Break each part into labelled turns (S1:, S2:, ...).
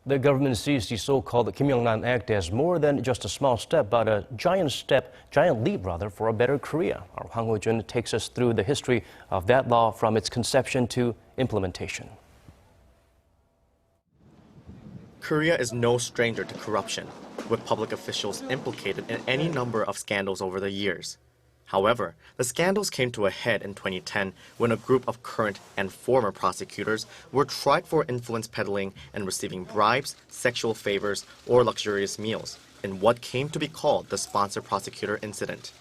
S1: The government sees the so-called Kimyongnan Act as more than just a small step, but a giant leap for a better Korea. Our Hwang Hojun takes us through the history of that law from its conception to implementation.
S2: Korea is no stranger to corruption, with public officials implicated in any number of scandals over the years. However, the scandals came to a head in 2010 when a group of current and former prosecutors were tried for influence peddling and receiving bribes, sexual favors, or luxurious meals in what came to be called the sponsor prosecutor incident.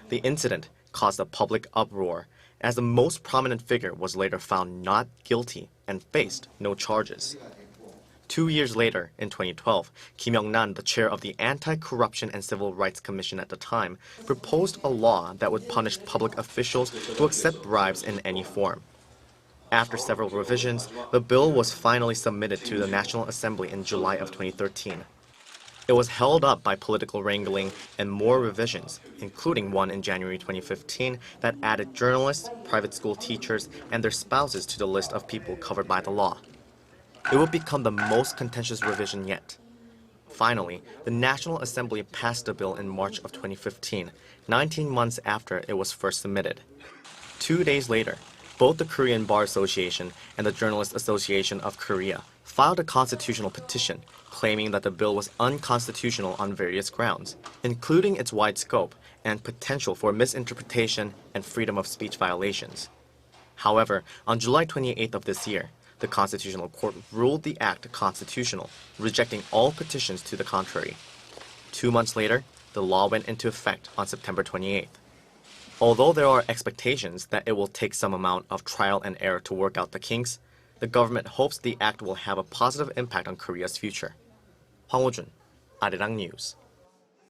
S2: The incident caused a public uproar, as the most prominent figure was later found not guilty and faced no charges. 2 years later, in 2012, Kim Young-nan, the chair of the Anti-Corruption and Civil Rights Commission at the time, proposed a law that would punish public officials who accept bribes in any form. After several revisions, the bill was finally submitted to the National Assembly in July of 2013. It was held up by political wrangling and more revisions, including one in January 2015 that added journalists, private school teachers, and their spouses to the list of people covered by the law. It would become the most contentious revision yet. Finally, the National Assembly passed the bill in March of 2015, 19 months after it was first submitted. 2 days later, both the Korean Bar Association and the Journalists Association of Korea filed a constitutional petition claiming that the bill was unconstitutional on various grounds, including its wide scope and potential for misinterpretation and freedom of speech violations. However, on July 28th of this year, the Constitutional Court ruled the act constitutional, rejecting all petitions to the contrary. 2 months later, the law went into effect on September 28th. Although there are expectations that it will take some amount of trial and error to work out the kinks, the government hopes the act will have a positive impact on Korea's future. Hwang Hojun, Arirang News.